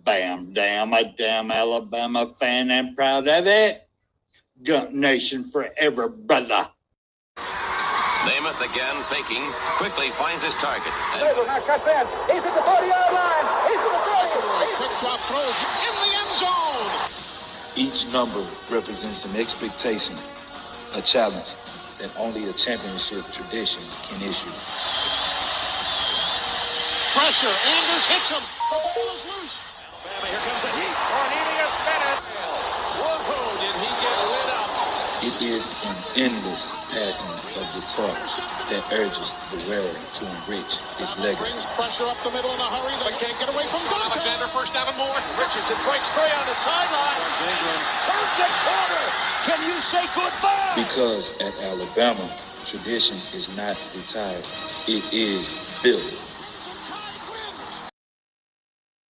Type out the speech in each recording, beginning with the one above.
Bam, damn, a damn Alabama fan and proud of it. Gump Nation forever, brother. Namath again faking, quickly finds his target. Now cuts in. He's at the 40-yard line. He's at the 30. Quick drop throws in the end zone. Each number represents an expectation, a challenge that only a championship tradition can issue. Pressure. Anders hits him. The ball is loose. Alabama, here comes the heat. Cornelius Bennett. Whoa, did he get lit up? It is an endless passing of the torch that urges the wearer to enrich his legacy. Brings pressure up the middle in a hurry. They can't get away from Dante. Alexander first down and more. Richardson breaks free on the sideline. Turns the corner. Can you say goodbye? Because at Alabama, tradition is not retired. It is built.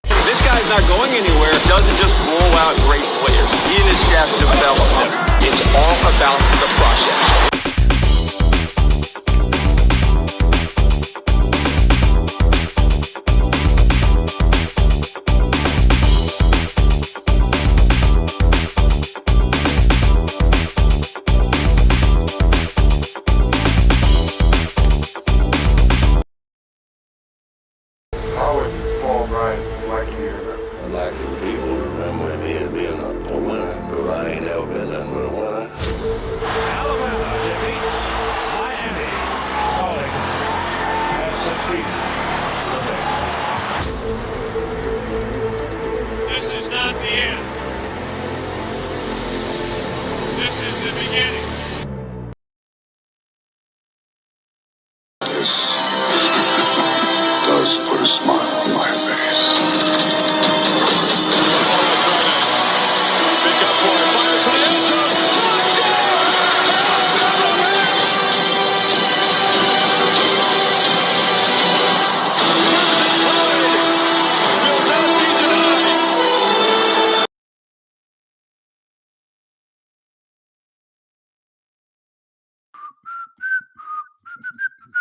This guy's not going anywhere. Doesn't just roll out great players. He and his staff develop them. It's all about the process. This is not the end. This is the beginning. This does put a smile on my face.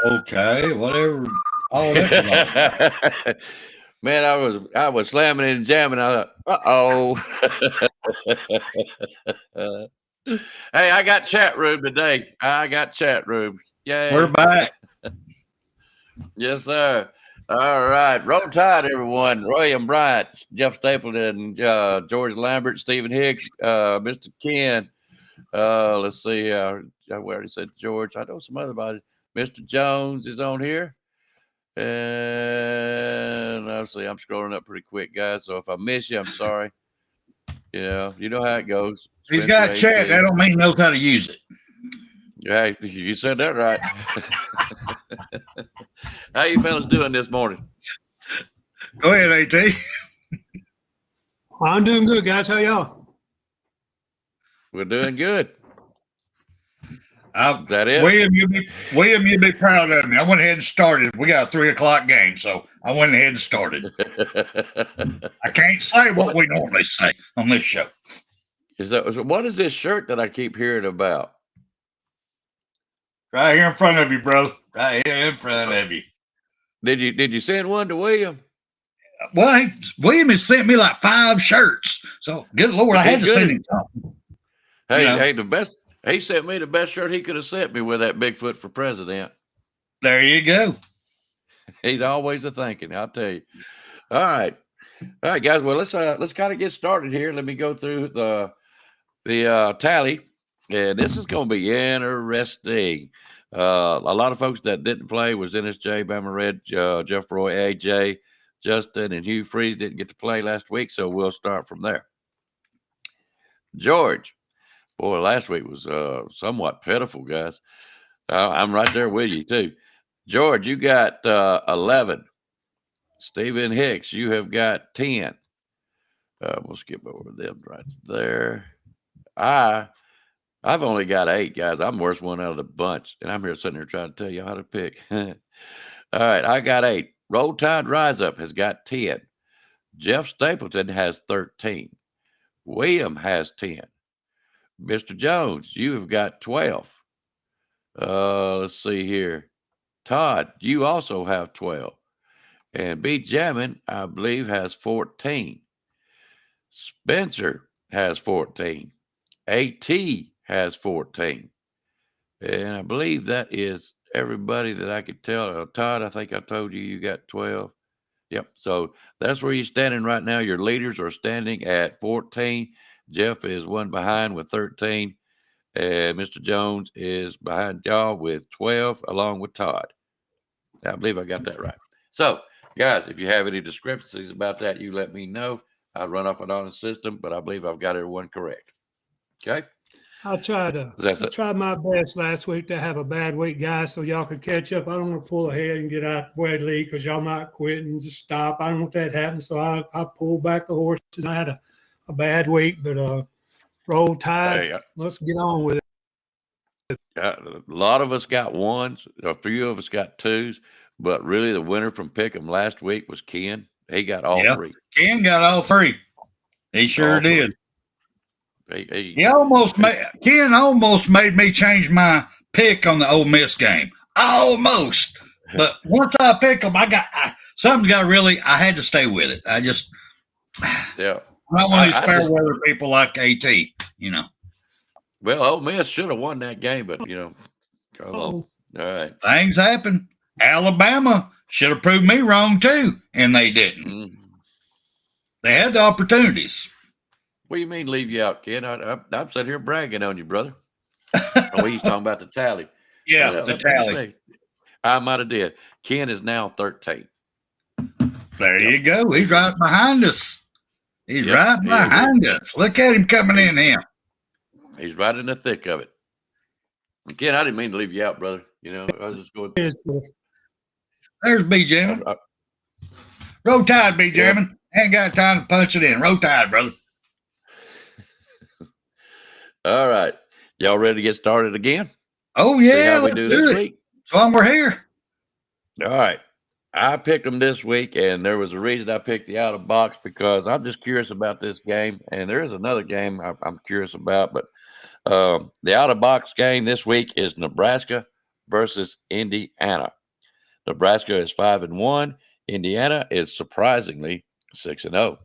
Okay, whatever. All that. Man, I was slamming and jamming. I thought, hey, I got chat room today. I got chat room. Yay. We're back. Yes, sir. All right. Roll Tide, everyone. William Bryant, Jeff Stapleton, George Lambert, Stephen Hicks, Mr. Ken. Let's see. I already said George. I know some other bodies. Mr. Jones is on here. And obviously I'm scrolling up pretty quick, guys. So if I miss you, I'm sorry. You know how it goes. He's got a chat. That don't mean he knows how to use it. Yeah, you said that right. How you fellas doing this morning? Go ahead, AT. I'm doing good, guys. How y'all? We're doing good. Is that it? William, you'd be proud of me. I went ahead and started. We got a 3:00 game, so I went ahead and started. I can't say what we normally say on this show. What is this shirt that I keep hearing about? Right here in front of you, bro. Right here in front of you. Did you send one to William? Well, William has sent me like 5 shirts. So good Lord, I had to send him something. Hey, the best. He sent me the best shirt he could have sent me with that Bigfoot for president. There you go. He's always a thinking, I'll tell you. All right, guys. Well, let's kind of get started here. Let me go through the tally, and this is going to be interesting. A lot of folks that didn't play was NSJ, Bama Red, Jeff Roy, AJ, Justin, and Hugh Freeze didn't get to play last week, so we'll start from there. George. Boy, last week was somewhat pitiful, guys. I'm right there with you, too. George, you got 11. Stephen Hicks, you have got 10. We'll skip over them right there. I've only got 8, guys. I'm the worst one out of the bunch, and I'm here sitting here trying to tell you how to pick. All right, I got 8. Roll Tide Rise Up has got 10. Jeff Stapleton has 13. William has 10. Mr. Jones, you have got 12. Let's see here. Todd, you also have 12. And B. Jammin, I believe, has 14. Spencer has 14. AT has 14. And I believe that is everybody that I could tell. Todd, I think I told you you got 12. Yep. So that's where you're standing right now. Your leaders are standing at 14. Jeff is one behind with 13. And Mr. Jones is behind y'all with 12, along with Todd. I believe I got that right. So, guys, if you have any discrepancies about that, you let me know. I'll run off an honest system, but I believe I've got everyone correct. Okay? I tried my best last week to have a bad week, guys, so y'all could catch up. I don't want to pull ahead and get out the way lead because y'all might quit and just stop. I don't want that to happen, so I pulled back the horses. I had a bad week, but roll tide. Hey, let's get on with it. A lot of us got ones. A few of us got twos, but really the winner from Pickem last week was Ken. He got all three. Ken got all three. He sure did. Ken almost made me change my pick on the Ole Miss game. Almost. But once I pick them, I had to stay with it. I just, yeah. I'm not one of these fair weather people like AT, you know. Well, Ole Miss should have won that game, but, come on. All right. Things happen. Alabama should have proved me wrong, too, and they didn't. Mm-hmm. They had the opportunities. What do you mean leave you out, Ken? I'm sitting here bragging on you, brother. He's talking about the tally. Yeah, the tally. I might have did. Ken is now 13. There you go. He's right behind us. He's right behind us. Look at him coming in here. He's right in the thick of it. Ken, I didn't mean to leave you out, brother. I was just going. There's B jamming. Roll Tide, B jamming. Ain't got time to punch it in. Roll Tide, brother. All right. Y'all ready to get started again? Oh, yeah. How we do this week? That's why we're here. All right. I picked them this week, and there was a reason I picked the out of box because I'm just curious about this game. And there is another game I'm curious about, but the out of box game this week is Nebraska versus Indiana. Nebraska is 5-1. Indiana is surprisingly 6-0.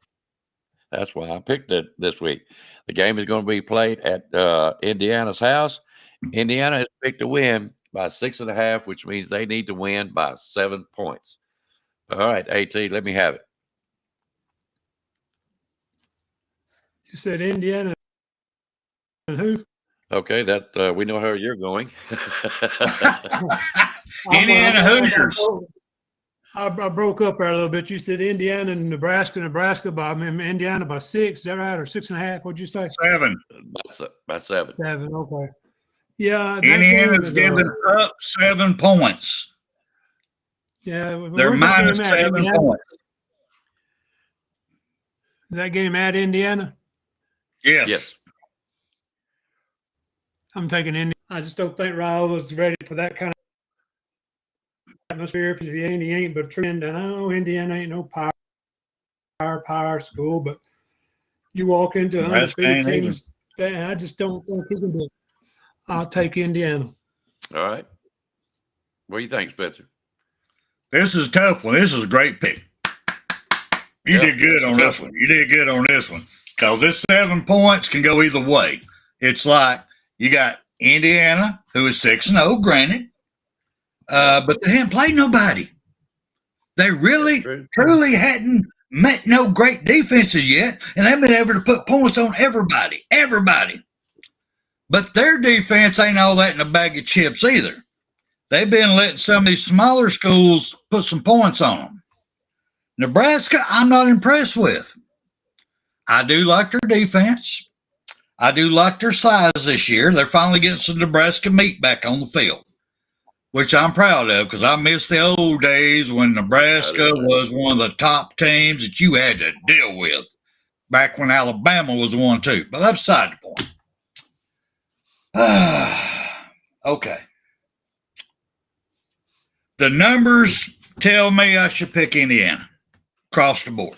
That's why I picked it this week. The game is going to be played at Indiana's house. Indiana is picked to win by 6.5, which means they need to win by 7 points. All right, AT, let me have it. You said Indiana and who? Okay, that we know how you're going. Indiana Hoosiers. I broke up there a little bit. You said Indiana and Nebraska Indiana by 6. Is that right? Or 6.5? What'd you say? 7. By 7. 7. Okay. Yeah. Indiana's giving up 7 points. Yeah. They're minus 7 points. Is that game at Indiana? Yes. I'm taking Indiana. I just don't think Ryle was ready for that kind of atmosphere. If he ain't but trend. And I know Indiana ain't no power school, but you walk into undefeated teams, I just don't think he can do it. I'll take Indiana. All right. What do you think, Spencer? This is a tough one. This is a great pick. You did good on this one. You did good on this one. Because this 7 points can go either way. It's like you got Indiana, who is 6-0, granted. But they hadn't played nobody. They really, truly hadn't met no great defenses yet, and they've been able to put points on everybody. But their defense ain't all that in a bag of chips either. They've been letting some of these smaller schools put some points on them. Nebraska, I'm not impressed with. I do like their defense. I do like their size this year. They're finally getting some Nebraska meat back on the field, which I'm proud of because I miss the old days when Nebraska was one of the top teams that you had to deal with back when Alabama was one too. But that's beside the point. Okay. The numbers tell me I should pick Indiana across the board.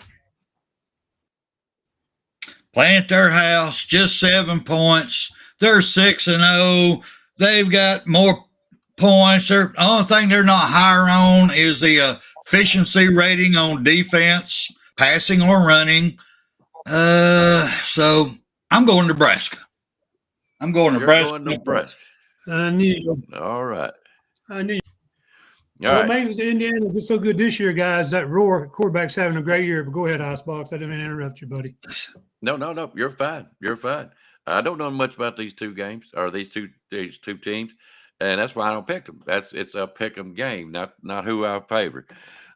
Playing at their house, just 7 points. They're 6-0. They've got more points. The only thing they're not higher on is the efficiency rating on defense, passing or running. So I'm going Nebraska. I'm going You're Nebraska. going Nebraska. I knew. All right. I knew. All What right. makes Indiana get so good this year, guys? That Roar quarterback's having a great year. But go ahead, Icebox. I didn't mean to interrupt you, buddy. No. You're fine. You're fine. I don't know much about these two games or these two teams, and that's why I don't pick them. It's a pick 'em game, not who I favor.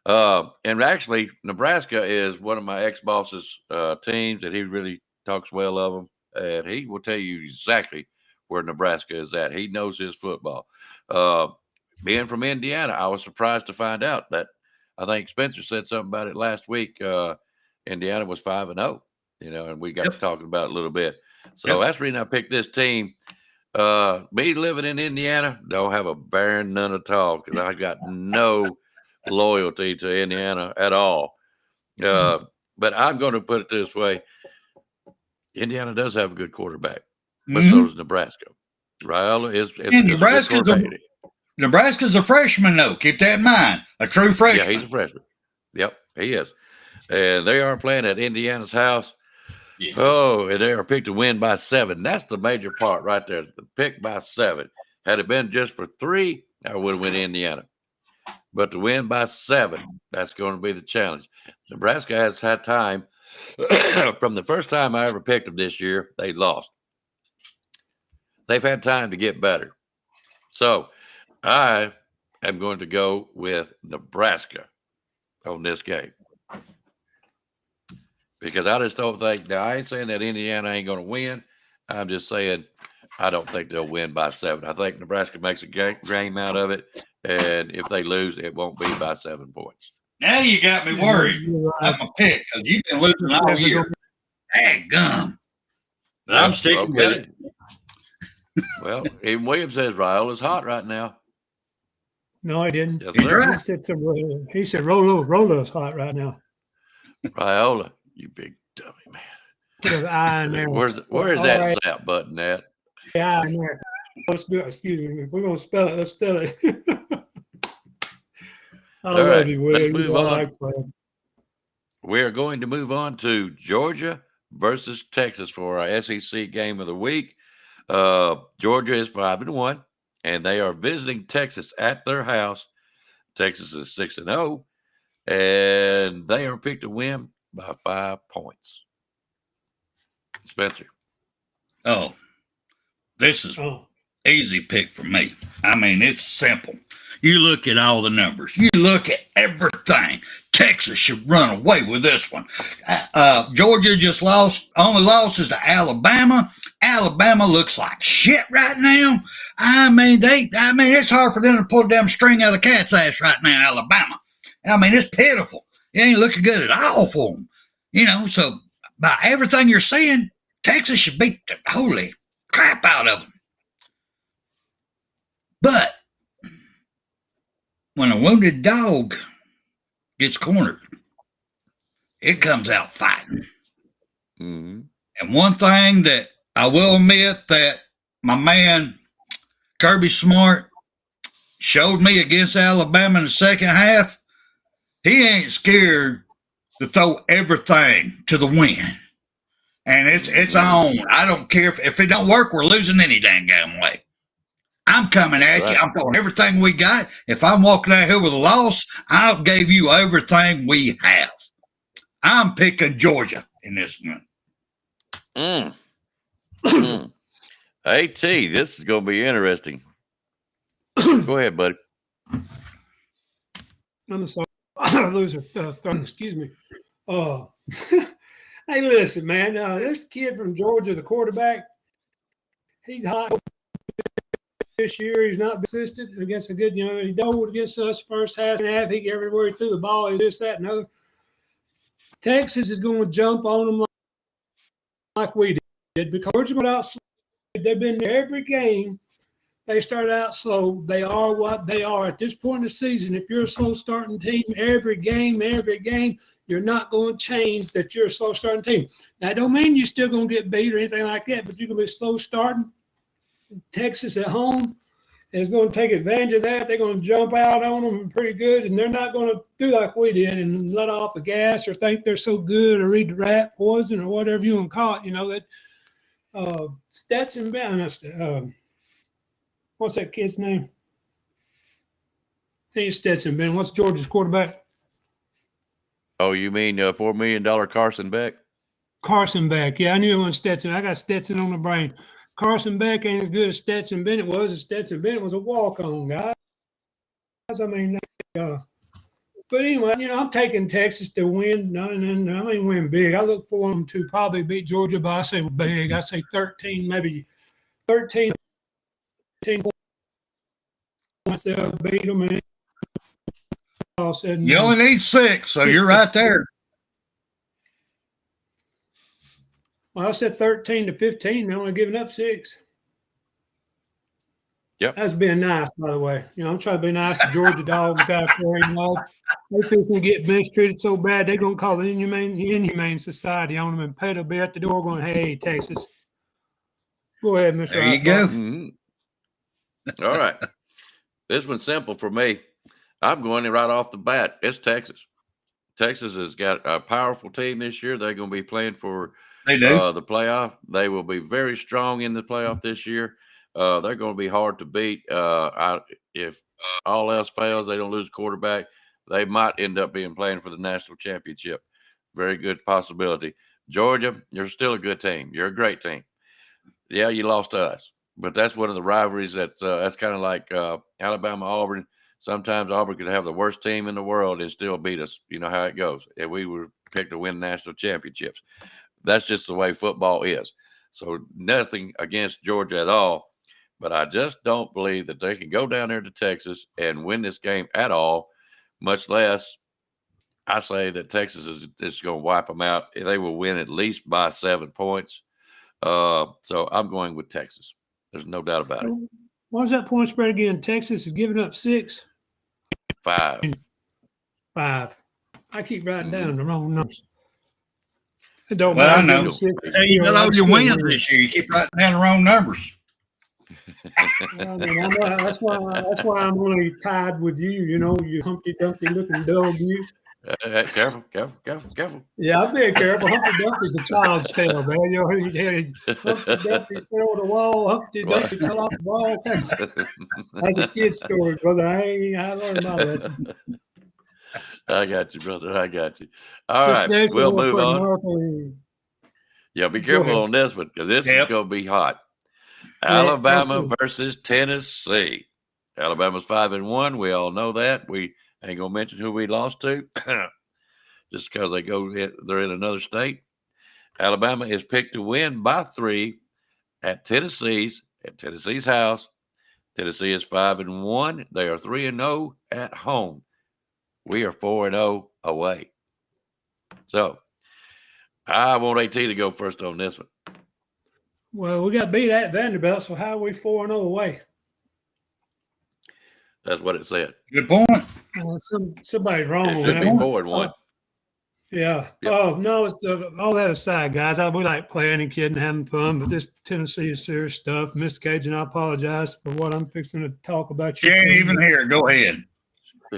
And actually, Nebraska is one of my ex-boss's teams, and he really talks well of them, and he will tell you exactly where Nebraska is at. He knows his football. Being from Indiana, I was surprised to find out that I think Spencer said something about it last week. Indiana was 5-0, and we got to talking about it a little bit. So that's the reason I picked this team. Me living in Indiana, don't have a bearing none at all because I got no loyalty to Indiana at all. But I'm going to put it this way. Indiana does have a good quarterback, but so does Nebraska. Raiola is Nebraska's a freshman, though. Keep that in mind. A true freshman. Yeah, he's a freshman. Yep, he is. And they are playing at Indiana's house. Yes. Oh, and they are picked to win by 7. That's the major part right there. The pick by 7. Had it been just for 3, I would have went Indiana. But to win by 7, that's going to be the challenge. Nebraska has had time. From the first time I ever picked them this year, they lost. They've had time to get better. So I am going to go with Nebraska on this game. Because I just don't think, now I ain't saying that Indiana ain't going to win. I'm just saying I don't think they'll win by 7. I think Nebraska makes a game out of it. And if they lose, it won't be by 7 points. Now you got me worried. I'm a pick because you've been losing all year. Hey, gum. But I'm sticking with it. Well, even Williams says Raiola's hot right now. No, I didn't. Yes, He said Rolo's hot right now. Raiola, you big dummy man. Put an I in there. Where's that zap button at? Yeah, in there. Let's do it. Excuse me. If we're going to spell it, let's spell it. Let's move on. We're going to move on to Georgia versus Texas for our SEC game of the week. Georgia is 5-1, and they are visiting Texas at their house. Texas is 6-0, and they are picked to win by 5 points. Spencer. Oh, this is easy pick for me. I mean, it's simple. You look at all the numbers. You look at everything. Texas should run away with this one. Georgia just lost. Only losses to Alabama. Alabama looks like shit right now. I mean, it's hard for them to pull a damn string out of the cat's ass right now, Alabama. I mean, it's pitiful. It ain't looking good at all for them. So by everything you're saying, Texas should beat the holy crap out of them. But when a wounded dog gets cornered, it comes out fighting. Mm-hmm. And one thing that I will admit that my man Kirby Smart showed me against Alabama in the second half, he ain't scared to throw everything to the wind. And it's on. I don't care if it don't work, we're losing any dang way. I'm coming at you. I'm throwing everything we got. If I'm walking out here with a loss, I've gave you everything we have. I'm picking Georgia in this one. AT, this is going to be interesting. Go ahead, buddy. I'm sorry. Loser. Excuse me. Hey, listen, man. This kid from Georgia, the quarterback, he's hot this year. He's not consistent against a good, he doubled against us first half and a half. He everywhere he threw the ball, he this, that, and other. Texas is going to jump on them like we did because Georgia went out slow. They've been there every game. They started out slow. They are what they are at this point in the season. If you're a slow starting team, every game, you're not going to change that you're a slow starting team. Now, it don't mean you're still going to get beat or anything like that, but you're going to be slow starting. Texas at home, is going to take advantage of that. They're going to jump out on them pretty good, and they're not going to do like we did and let off the gas or think they're so good or read the rat poison or whatever you want to call it. You know, that Stetson Bennett, what's that kid's name? I think it's Stetson Bennett. What's Georgia's quarterback? Oh, you mean $4 million Carson Beck? Carson Beck. Yeah, I knew it was Stetson. I got Stetson on the brain. Carson Beck ain't as good as Stetson Bennett was. And Stetson Bennett was a walk-on guy. I mean, but anyway, you know, I'm taking Texas to win. I mean, win big. I look for them to probably beat Georgia, but I say big. I say 13, maybe 13 points. They'll beat them. And all said and You done. only need 6, so you're right there. Well, I said 13-15. They're only giving up 6. Yep. That's being nice, by the way. You know, I'm trying to be nice to Georgia dogs out there. You know, they think they get mistreated so bad, they're going to call the Inhumane Society on them, and Pete will be at the door going, "Hey, Texas." Go ahead, Mr. There you go. Mm-hmm. All right. This one's simple for me. I'm going right off the bat. It's Texas. Texas has got a powerful team this year. They're going to be playing for the playoff. They will be very strong in the playoff this year. They're going to be hard to beat. If all else fails, they don't lose quarterback, they might end up being playing for the national championship. Very good possibility. Georgia, you're still a good team. You're a great team. Yeah, you lost to us, but that's one of the rivalries that's kind of like Alabama, Auburn. Sometimes Auburn could have the worst team in the world and still beat us. You know how it goes. And we were picked to win national championships. That's just the way football is. So nothing against Georgia at all, but I just don't believe that they can go down there to Texas and win this game at all, much less I say that Texas is going to wipe them out. They will win at least by 7 points. So I'm going with Texas. There's no doubt about it. What was that point spread again? Texas is giving up 6? 5. I keep writing down the wrong numbers. It don't Well, I matter. know. Hey, you know your wins this year. You keep writing down the wrong numbers. That's why I'm only tied with you. You know, you Humpty Dumpty looking dog. You. Careful. Yeah, I'm being careful. Humpty Dumpty's a child's tale, man. You know, Humpty Dumpty fell on the wall. Humpty Dumpty fell off the wall. That's a kid's story, brother. I learned my lesson. I got you, brother. I got you. All right, we'll move on. Yeah, be careful on this one because this is going to be hot. Alabama versus Tennessee. Alabama's 5-1. We all know that. We ain't gonna mention who we lost to, just because they're in another state. Alabama is picked to win by 3 at Tennessee's house. Tennessee is 5-1. They are 3-0 at home. We are 4-0 away. So I want AT to go first on this one. Well, we got beat at Vanderbilt, so how are we 4-0 away? That's what it said. Good point. Somebody's wrong on It should that be one. 4-1. Yeah. Yep. Oh, no, it's all that aside, guys. We like playing and kidding, having fun, but this Tennessee is serious stuff. Mr. Cajun, I apologize for what I'm fixing to talk about. You can't even hear it. Go ahead.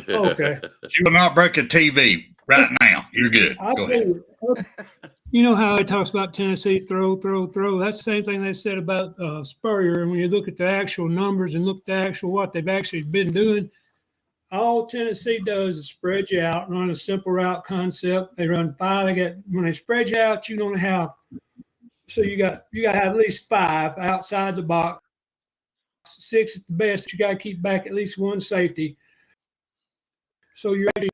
Okay. You will not break a TV right now. You're good. Go ahead. You know how it talks about Tennessee throw. That's the same thing they said about Spurrier. And when you look at the actual numbers and look at the actual what they've actually been doing, all Tennessee does is spread you out, run a simple route concept. They run 5. When they spread you out, you don't have. So you got to have at least 5 outside the box. 6 is the best. You got to keep back at least 1 safety. So you're actually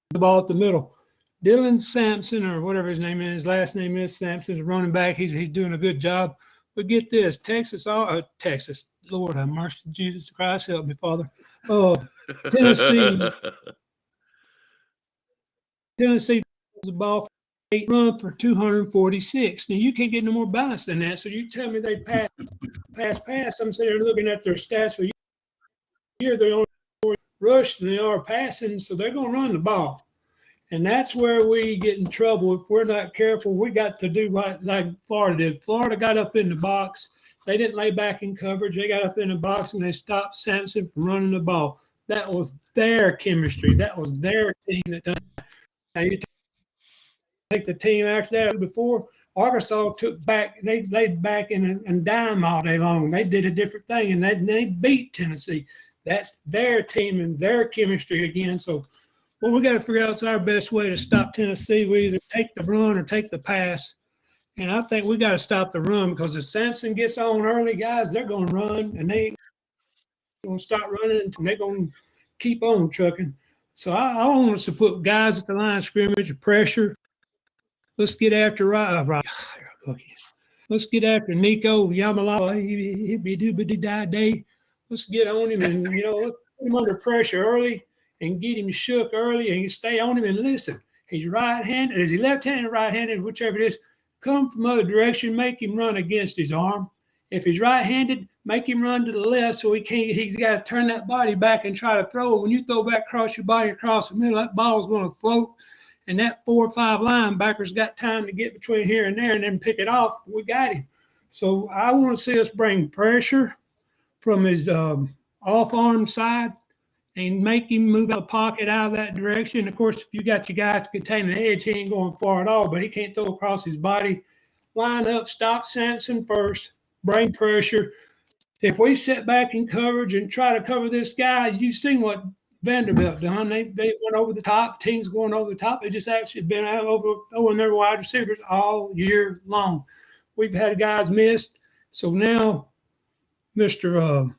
the ball at the middle. Dylan Sampson, or whatever his name is, his last name is Sampson's running back. He's doing a good job. But get this, Texas, Lord have mercy, Jesus Christ, help me, Father. Tennessee the ball for 8, run for 246. Now you can't get no more balance than that. So you tell me they pass. I'm sitting there looking at their stats for year. They're only more rushed than they are passing, so they're going to run the ball. And that's where we get in trouble. If we're not careful, we got to do like Florida did. Florida got up in the box They didn't lay back in coverage. They got up in the box and they stopped Sampson from running the ball. That was their chemistry. That was their team that done that. Now you take the team after that before, Arkansas took back, they laid back and dime all day long. They did a different thing, and they beat Tennessee. That's their team and their chemistry again. So what we got to figure out is our best way to stop Tennessee. We either take the run or take the pass. And I think we got to stop the run, because if Sampson gets on early, guys, they're going to run, and they ain't going to stop running until they're going to keep on trucking. So I want us to put guys at the line of scrimmage, pressure. Let's get after Let's get after Nico Yamala. Day. Let's get on him, and let's put him under pressure early and get him shook early, and stay on him and listen. He's right-handed. Is he left-handed or right-handed? Whichever it is, come from other direction. Make him run against his arm. If he's right-handed, make him run to the left so he's got to turn that body back and try to throw it. When you throw back across your body across the middle, that ball is going to float, and that 4 or 5 linebackers got time to get between here and there and then pick it off. We got him. So I want to see us bring pressure from his off-arm side and make him move out of the pocket out of that direction. Of course, if you got your guys containing the edge, he ain't going far at all, but he can't throw across his body. Line up, stop Sampson first, bring pressure. If we sit back in coverage and try to cover this guy, you've seen what Vanderbilt done. They went over the top. Teams going over the top. They just actually been out over their wide receivers all year long. We've had guys missed. So now, Mr.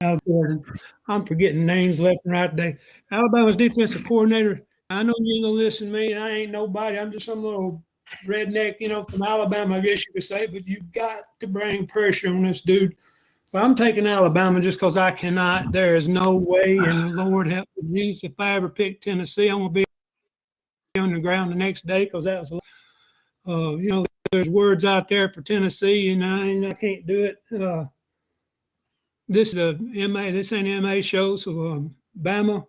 Al Gordon, I'm forgetting names left and right today. Alabama's defensive coordinator. I know you ain't gonna listen to me, and I ain't nobody. I'm just some little redneck, from Alabama, I guess you could say. But you've got to bring pressure on this dude. Well, I'm taking Alabama just because I cannot. There is no way, and Lord help me, Jesus, if I ever pick Tennessee, I'm gonna be on the ground the next day, because that was, there's words out there for Tennessee, and I can't do it. This is a MA. This ain't an MA show, so Bama,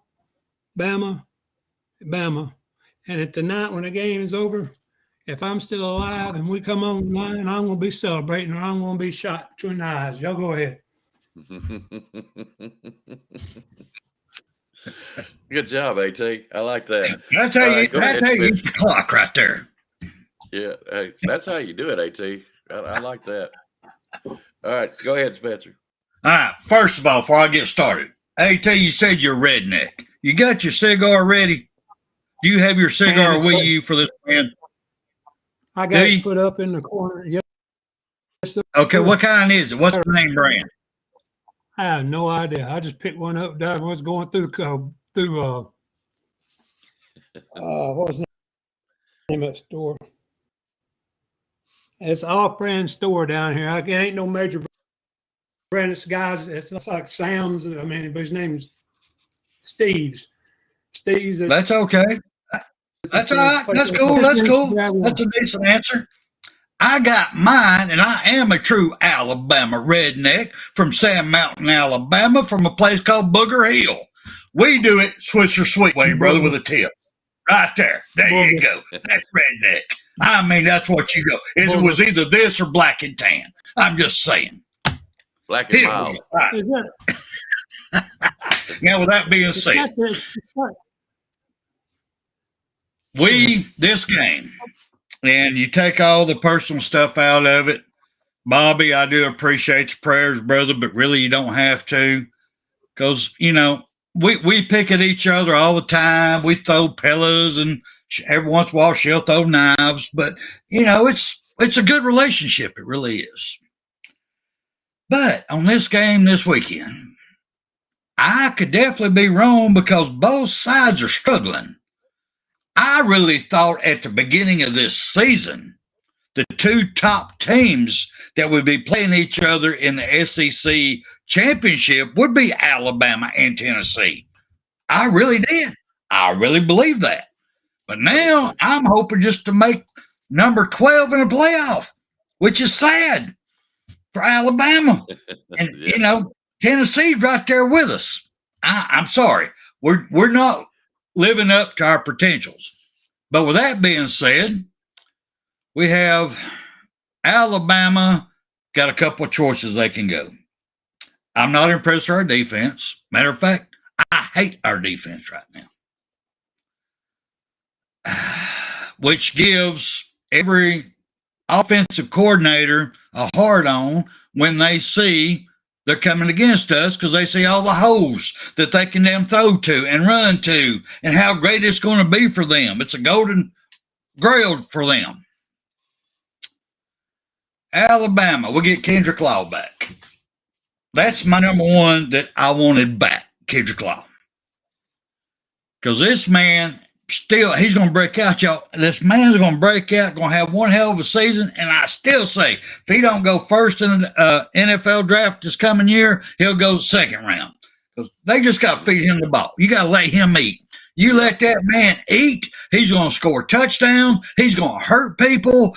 and at the night when the game is over, if I'm still alive and we come on the line, I'm gonna be celebrating, or I'm gonna be shot between the eyes. Y'all go ahead. Good job, AT. I like that. That's how you eat the clock right there. Yeah, hey, that's how you do it, AT. I like that. All right, go ahead, Spencer. All right, first of all, before I get started, AT, you said you're redneck. You got your cigar ready? Do you have your cigar with you for this man? I got it put up in the corner. Yes, sir. Okay, what kind is it? What's the name brand? I have no idea. I just picked one up. I was going through what was the name of that store? It's an off-brand store down here. It ain't no major brand. It's guys. It's like Sam's. I mean, but his name's Steve's. That's okay. That's all right. That's cool. That's cool. That's a decent answer. I got mine, and I am a true Alabama redneck from Sand Mountain, Alabama, from a place called Booger Hill. We do it Swisher Sweet way, brother, with a tip. Right there. There you go. That's redneck. I mean, that's what you go. It was either this or black and tan. I'm just saying. Black and mild. Now, with that being said, this game, and you take all the personal stuff out of it. Bobby, I do appreciate your prayers, brother, but really you don't have to, because, we pick at each other all the time. We throw pillows, and every once in a while she'll throw knives, but, it's a good relationship. It really is. But on this game this weekend, I could definitely be wrong, because both sides are struggling. I really thought at the beginning of this season, the two top teams that would be playing each other in the SEC championship would be Alabama and Tennessee. I really did. I really believe that. But now I'm hoping just to make number 12 in a playoff, which is sad for Alabama. And, Tennessee's right there with us. I'm sorry. We're not living up to our potentials. But with that being said, We have Alabama got a couple of choices they can go. I'm not impressed with our defense. Matter of fact, I hate our defense right now, which gives every offensive coordinator a hard on when they see they're coming against us, because they see all the holes that they can damn throw to and run to and how great it's going to be for them. It's a golden grail for them. Alabama, we'll get Kendrick Law back. That's my number one that I wanted back, Kendrick Law. Because this man, still, he's going to break out, y'all. This man's going to break out, going to have one hell of a season. And I still say, if he don't go first in the NFL draft this coming year, he'll go second round. Because they just got to feed him the ball. You got to let him eat. You let that man eat, he's going to score touchdowns. He's going to hurt people.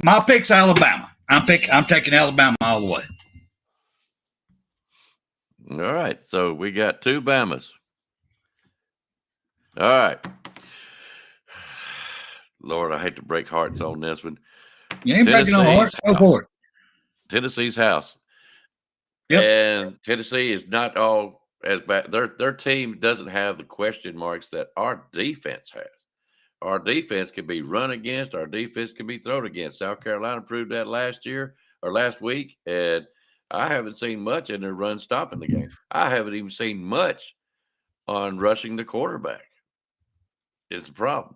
My pick's Alabama. I'm taking Alabama all the way. All right. So we got two Bamas. All right. Lord, I hate to break hearts on this one. You ain't breaking no hearts. Go for it. Tennessee's house. Yep. And Tennessee is not all as bad. Their team doesn't have the question marks that our defense has. Our defense can be run against. Our defense can be thrown against. South Carolina proved that last week. And I haven't seen much in their run stopping the game. I haven't even seen much on rushing the quarterback. It's the problem.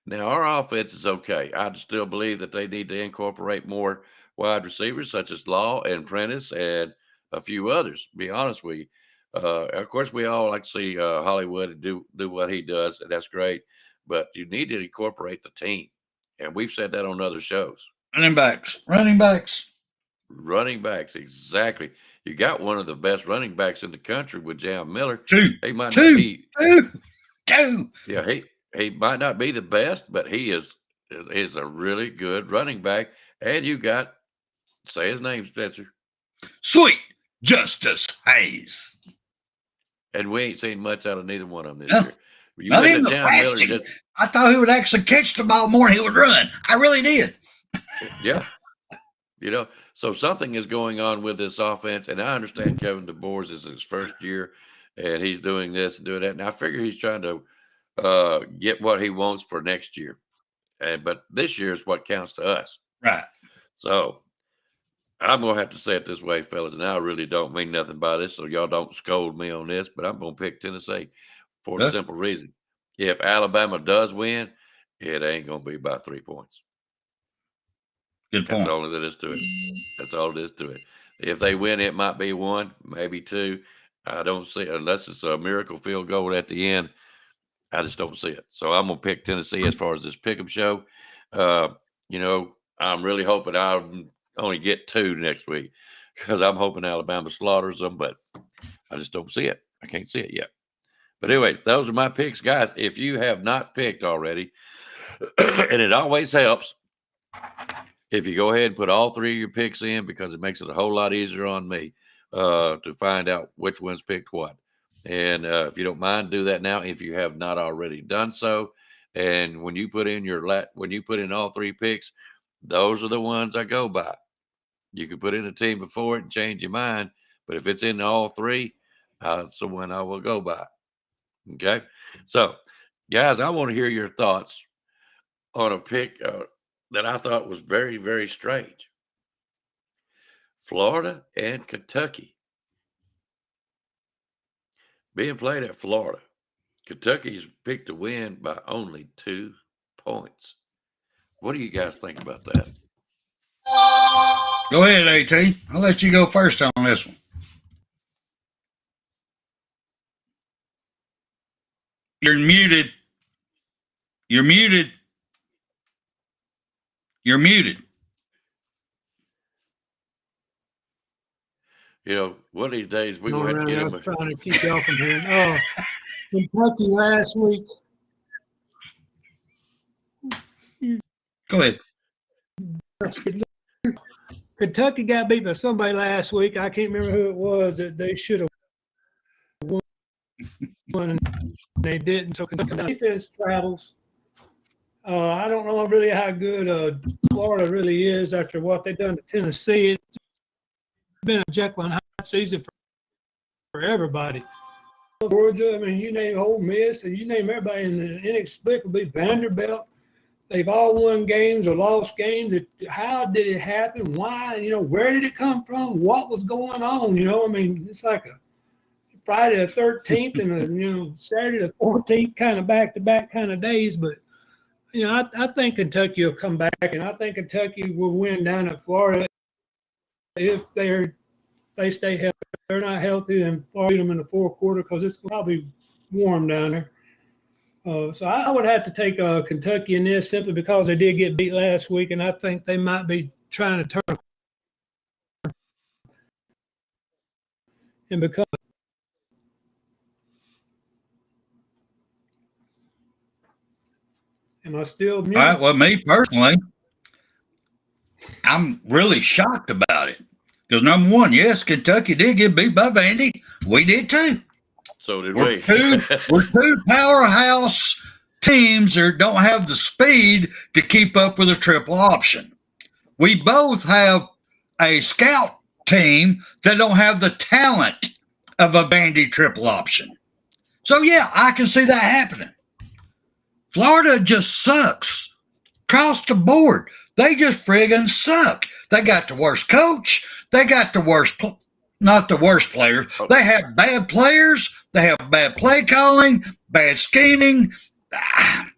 Now, our offense is okay. I still believe that they need to incorporate more wide receivers such as Law and Prentice and a few others, to be honest with you. Of course, we all like to see Hollywood do what he does, and that's great. But you need to incorporate the team. And we've said that on other shows. Running backs, exactly. You got one of the best running backs in the country with Jam Miller. Two. Yeah, he might not be the best, but he is a really good running back. And you got, say his name, Spencer. Sweet Justice Hayes. And we ain't seen much out of neither one of them this year. Not even the passing. I thought he would actually catch the ball more than he would run. I really did. Yeah. So something is going on with this offense, and I understand Kevin DeBoer is his first year, and he's doing this and doing that. And I figure he's trying to get what he wants for next year. But this year is what counts to us. Right. So I'm going to have to say it this way, fellas, and I really don't mean nothing by this, so y'all don't scold me on this, but I'm going to pick Tennessee for a simple reason. If Alabama does win, it ain't going to be by 3 points. Good point. That's all it is to it. That's all it is to it. If they win, it might be 1, maybe 2. I don't see, unless it's a miracle field goal at the end, I just don't see it. So I'm going to pick Tennessee as far as this Pickem show. I'm really hoping I'll only get 2 next week because I'm hoping Alabama slaughters them, but I just don't see it. I can't see it yet. But anyways, those are my picks. Guys, if you have not picked already, and it always helps if you go ahead and put all 3 of your picks in, because it makes it a whole lot easier on me to find out which ones picked what. And if you don't mind, do that now if you have not already done so. And when you put in all 3 picks, those are the ones I go by. You can put in a team before it and change your mind, but if it's in all 3, that's the one I will go by. Okay? So, guys, I want to hear your thoughts on a pick that I thought was very, very strange. Florida and Kentucky being played at Florida. Kentucky's picked to win by only 2 points. What do you guys think about that? Go ahead, AT. I'll let you go first on this one. You're muted. You're muted. You're muted. One of these days we're going to have to get him. I'm trying to keep y'all from hearing. Kentucky last week. Go ahead. Kentucky got beat by somebody last week. I can't remember who it was that they should have won, and they didn't. So Kentucky defense travels I don't know really how good Florida really is after what they've done to Tennessee. It's been a Jekyll and Hyde season for everybody. Georgia, I mean, you name Ole Miss, and you name everybody, and inexplicably Vanderbilt. They've all won games or lost games. How did it happen? Why? Where did it come from? What was going on? I mean, it's like a Friday the 13th and a Saturday the 14th kind of back-to-back kind of days. But I think Kentucky will come back, and I think Kentucky will win down at Florida if they stay healthy. If they're not healthy, then Florida beat them in the fourth quarter because it's probably warm down there. So I would have to take Kentucky in this simply because they did get beat last week, and I think they might be trying to turn. And because am I still muted? All right. Well, me personally, I'm really shocked about it because number one, yes, Kentucky did get beat by Vandy. We did too. So did we're we. We're two powerhouse teams that don't have the speed to keep up with a triple option. We both have a scout team that don't have the talent of a Vandy triple option. So, yeah, I can see that happening. Florida just sucks across the board. They just friggin' suck. They got the worst coach. They got the worst not the worst players. They have bad players. They have bad play calling, bad scheming. I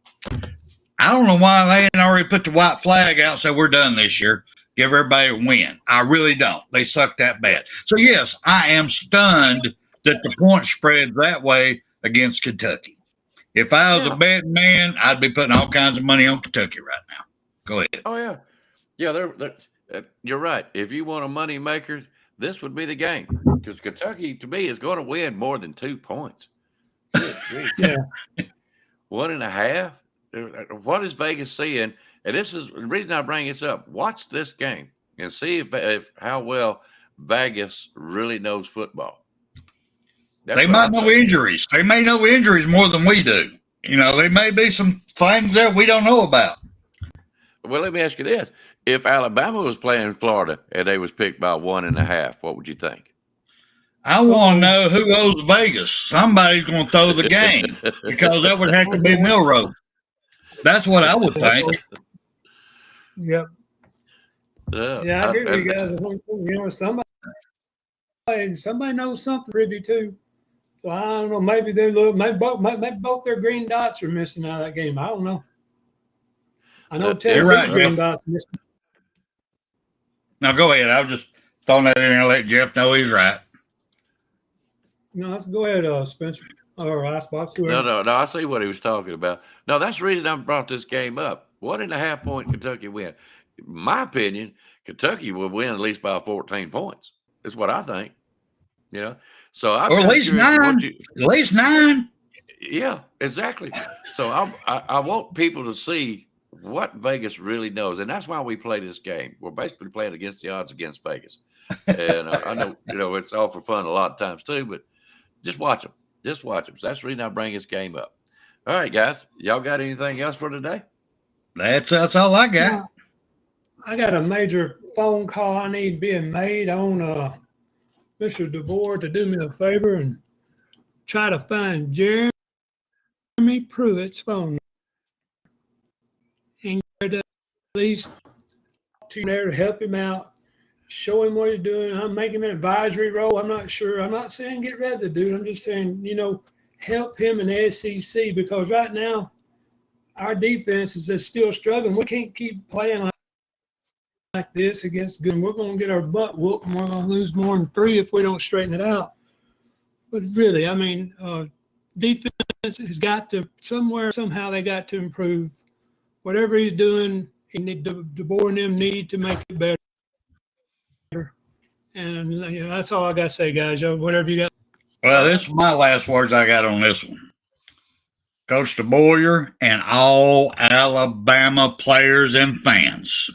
don't know why they ain't already put the white flag out and said we're done this year. Give everybody a win. I really don't. They suck that bad. So, yes, I am stunned that the point spread that way against Kentucky. If I was a betting man, I'd be putting all kinds of money on Kentucky right now. Go ahead. Oh, yeah. Yeah, you're right. If you want a money maker, this would be the game because Kentucky, to me, is going to win more than 2 points. Yeah. 1.5. What is Vegas seeing? And this is the reason I bring this up. Watch this game and see if how well Vegas really knows football. They might know injuries. They may know injuries more than we do. There may be some things that we don't know about. Well, let me ask you this. If Alabama was playing Florida and they was picked by 1.5, what would you think? I want to know who owes Vegas. Somebody's going to throw the game because that would have to be Milroe. That's what I would think. Yep. Yeah, I agree with you guys. Somebody knows something review too. So I don't know. Maybe maybe both their green dots are missing out of that game. I don't know. I know Tennessee's green dots missing. Now go ahead. I was just throwing that in there and let Jeff know he's right. No, let's go ahead, Spencer. Or Icebox. No. I see what he was talking about. No, that's the reason I brought this game up. 1.5 point Kentucky win. In my opinion, Kentucky will win at least by 14 points. That's what I think. So or at least 9. At least 9. Yeah, exactly. So I want people to see what Vegas really knows, and that's why we play this game. We're basically playing against the odds against Vegas. And I know it's all for fun a lot of times too, but just watch them. Just watch them. So that's the reason I bring this game up. All right, guys. Y'all got anything else for today? That's all I got. I got a major phone call I need being made on Mr. DeBoer to do me a favor and try to find Jeremy Pruitt's phone number and get at least to there to help him out, show him what he's doing. I'm making an advisory role. I'm not sure. I'm not saying get rid of the dude. I'm just saying, help him in the SEC because right now our defense is just still struggling. We can't keep playing like this against good. We're going to get our butt whooped and we're going to lose more than 3 if we don't straighten it out. But really, I mean, defense has got to somehow they got to improve. Whatever he's doing, DeBoer and them need to make it better. And that's all I got to say, guys. Whatever you got. Well, this is my last words I got on this one. Coach DeBoer and all Alabama players and fans.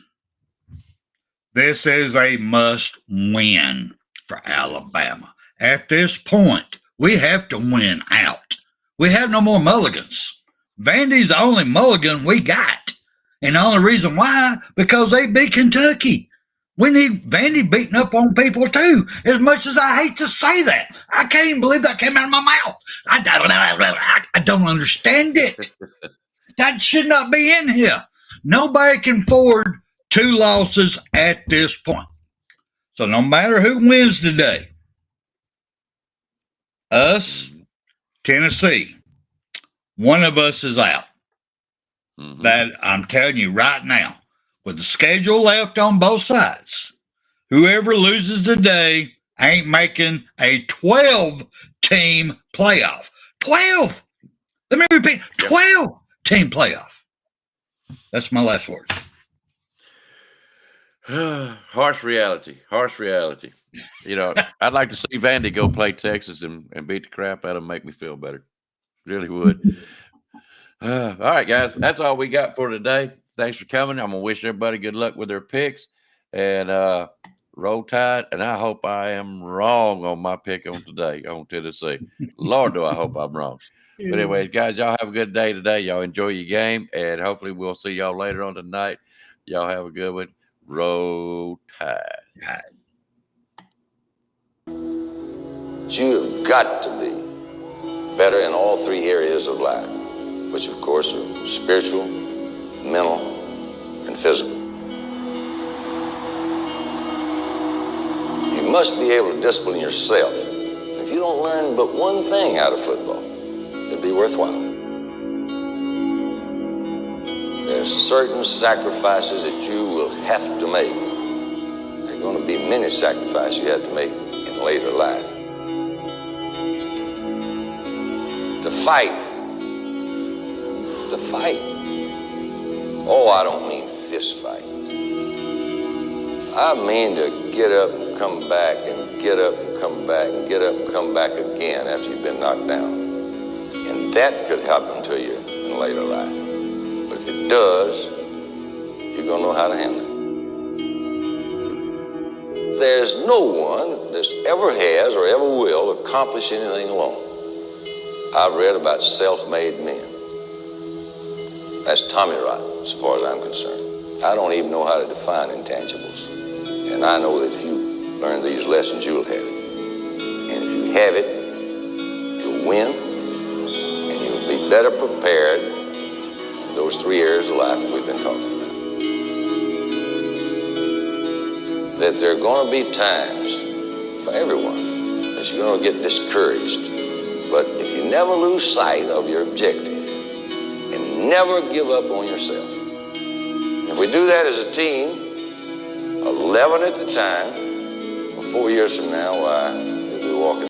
This is a must-win for Alabama. At this point, we have to win out. We have no more mulligans. Vandy's the only mulligan we got. And the only reason why, because they beat Kentucky. We need Vandy beating up on people too, as much as I hate to say that. I can't even believe that came out of my mouth. I don't understand it. That should not be in here. Nobody can afford 2 losses at this point. So no matter who wins today, us, Tennessee, one of us is out. That I'm telling you right now, with the schedule left on both sides, whoever loses today ain't making a 12-team playoff. 12! Let me repeat, 12-team playoff. That's my last words. Harsh reality. You know, I'd like to see Vandy go play Texas and beat the crap out of them, make me feel better. Really would. All right, guys. That's all we got for today. Thanks for coming. I'm going to wish everybody good luck with their picks. And roll tide. And I hope I am wrong on my pick on today on Tennessee. Lord, do I hope I'm wrong. But anyways, guys, y'all have a good day today. Y'all enjoy your game. And hopefully we'll see y'all later on tonight. Y'all have a good one. Roll tide. You've got to be better in all 3 areas of life, which of course are spiritual, mental, and physical. You must be able to discipline yourself. If you don't learn but one thing out of football, it'll be worthwhile. There's certain sacrifices that you will have to make. There are going to be many sacrifices you have to make in later life. To fight. Oh, I don't mean fist fight. I mean to get up and come back and get up and come back and get up and come back again after you've been knocked down. And that could happen to you in later life. But if it does, you're going to know how to handle it. There's no one that ever has or ever will accomplish anything alone. I've read about self-made men. That's Tommy rot, as far as I'm concerned. I don't even know how to define intangibles. And I know that if you learn these lessons, you'll have it. And if you have it, you'll win, and you'll be better prepared in those 3 areas of life that we've been talking about. That there are going to be times for everyone that you're going to get discouraged. But if you never lose sight of your objective and never give up on yourself, if we do that as a team, 11 at the time, well, 4 years from now, why,